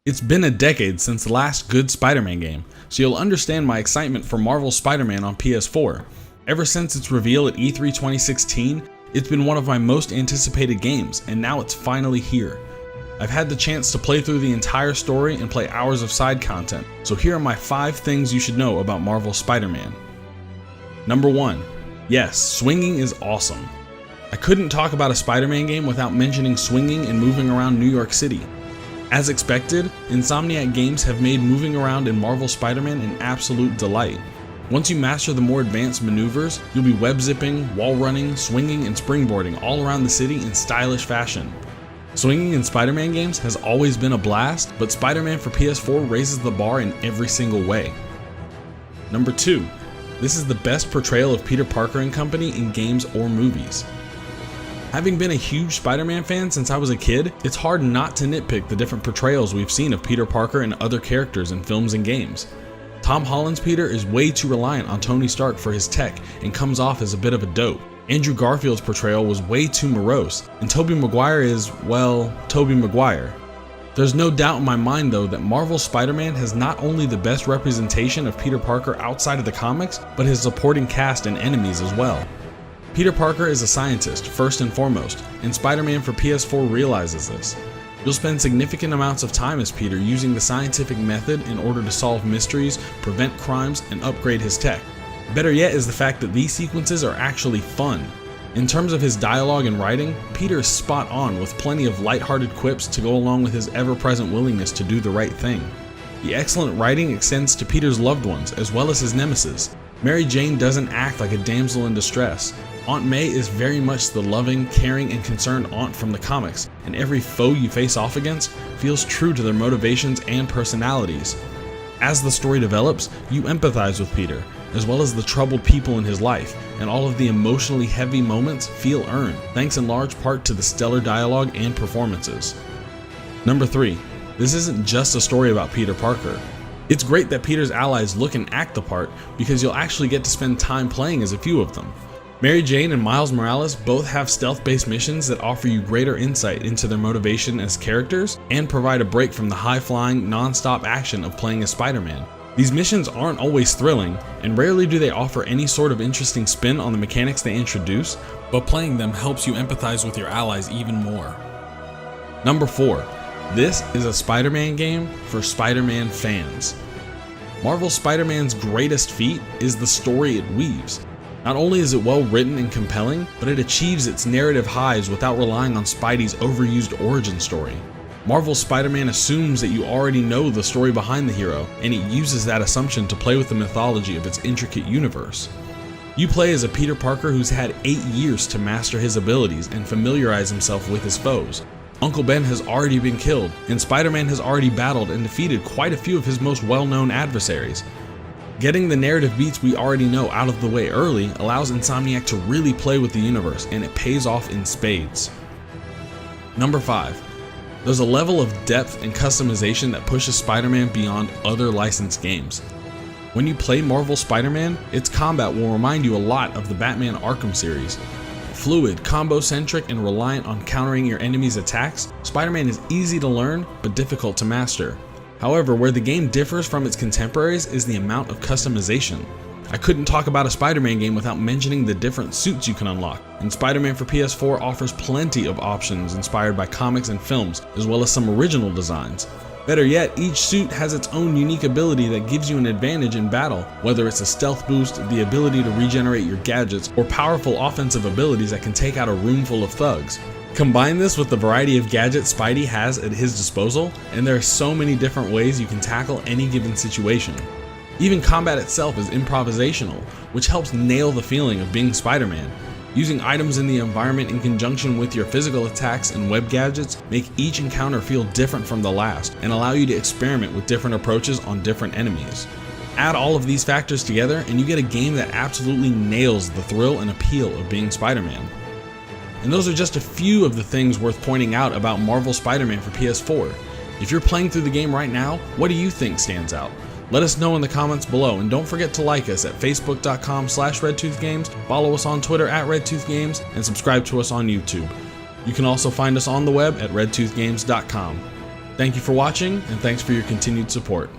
It's been a decade since the last good Spider-Man game, so you'll understand my excitement for Marvel's Spider-Man on PS4. Ever since its reveal at E3 2016, it's been one of my most anticipated games, and now it's finally here. I've had the chance to play through the entire story and play hours of side content, so here are my 5 things you should know about Marvel's Spider-Man. Number 1. Yes, swinging is awesome. I couldn't talk about a Spider-Man game without mentioning swinging and moving around New York City. As expected, Insomniac Games have made moving around in Marvel Spider-Man an absolute delight. Once you master the more advanced maneuvers, you'll be web-zipping, wall-running, swinging, and springboarding all around the city in stylish fashion. Swinging in Spider-Man games has always been a blast, but Spider-Man for PS4 raises the bar in every single way. Number 2. This is the best portrayal of Peter Parker and company in games or movies. Having been a huge Spider-Man fan since I was a kid, it's hard not to nitpick the different portrayals we've seen of Peter Parker and other characters in films and games. Tom Holland's Peter is way too reliant on Tony Stark for his tech and comes off as a bit of a dope. Andrew Garfield's portrayal was way too morose, and Tobey Maguire is, well, Tobey Maguire. There's no doubt in my mind though that Marvel's Spider-Man has not only the best representation of Peter Parker outside of the comics, but his supporting cast and enemies as well. Peter Parker is a scientist, first and foremost, and Spider-Man for PS4 realizes this. You'll spend significant amounts of time as Peter using the scientific method in order to solve mysteries, prevent crimes, and upgrade his tech. Better yet is the fact that these sequences are actually fun. In terms of his dialogue and writing, Peter is spot on with plenty of lighthearted quips to go along with his ever-present willingness to do the right thing. The excellent writing extends to Peter's loved ones as well as his nemesis. Mary Jane doesn't act like a damsel in distress. Aunt May is very much the loving, caring, and concerned aunt from the comics, and every foe you face off against feels true to their motivations and personalities. As the story develops, you empathize with Peter, as well as the troubled people in his life, and all of the emotionally heavy moments feel earned, thanks in large part to the stellar dialogue and performances. Number 3. This isn't just a story about Peter Parker. It's great that Peter's allies look and act the part, because you'll actually get to spend time playing as a few of them. Mary Jane and Miles Morales both have stealth-based missions that offer you greater insight into their motivation as characters and provide a break from the high-flying, non-stop action of playing as Spider-Man. These missions aren't always thrilling, and rarely do they offer any sort of interesting spin on the mechanics they introduce, but playing them helps you empathize with your allies even more. Number 4. This is a Spider-Man game for Spider-Man fans. Marvel's Spider-Man's greatest feat is the story it weaves. Not only is it well written and compelling, but it achieves its narrative highs without relying on Spidey's overused origin story. Marvel's Spider-Man assumes that you already know the story behind the hero, and it uses that assumption to play with the mythology of its intricate universe. You play as a Peter Parker who's had 8 years to master his abilities and familiarize himself with his foes. Uncle Ben has already been killed, and Spider-Man has already battled and defeated quite a few of his most well-known adversaries. Getting the narrative beats we already know out of the way early allows Insomniac to really play with the universe, and it pays off in spades. Number 5. There's a level of depth and customization that pushes Spider-Man beyond other licensed games. When you play Marvel Spider-Man, its combat will remind you a lot of the Batman Arkham series. Fluid, combo-centric, and reliant on countering your enemy's attacks, Spider-Man is easy to learn but difficult to master. However, where the game differs from its contemporaries is the amount of customization. I couldn't talk about a Spider-Man game without mentioning the different suits you can unlock, and Spider-Man for PS4 offers plenty of options inspired by comics and films, as well as some original designs. Better yet, each suit has its own unique ability that gives you an advantage in battle, whether it's a stealth boost, the ability to regenerate your gadgets, or powerful offensive abilities that can take out a room full of thugs. Combine this with the variety of gadgets Spidey has at his disposal, and there are so many different ways you can tackle any given situation. Even combat itself is improvisational, which helps nail the feeling of being Spider-Man. Using items in the environment in conjunction with your physical attacks and web gadgets make each encounter feel different from the last and allow you to experiment with different approaches on different enemies. Add all of these factors together and you get a game that absolutely nails the thrill and appeal of being Spider-Man. And those are just a few of the things worth pointing out about Marvel Spider-Man for PS4. If you're playing through the game right now, what do you think stands out? Let us know in the comments below, and don't forget to like us at facebook.com/redtoothgames, follow us on Twitter at redtoothgames, and subscribe to us on YouTube. You can also find us on the web at redtoothgames.com. Thank you for watching, and thanks for your continued support.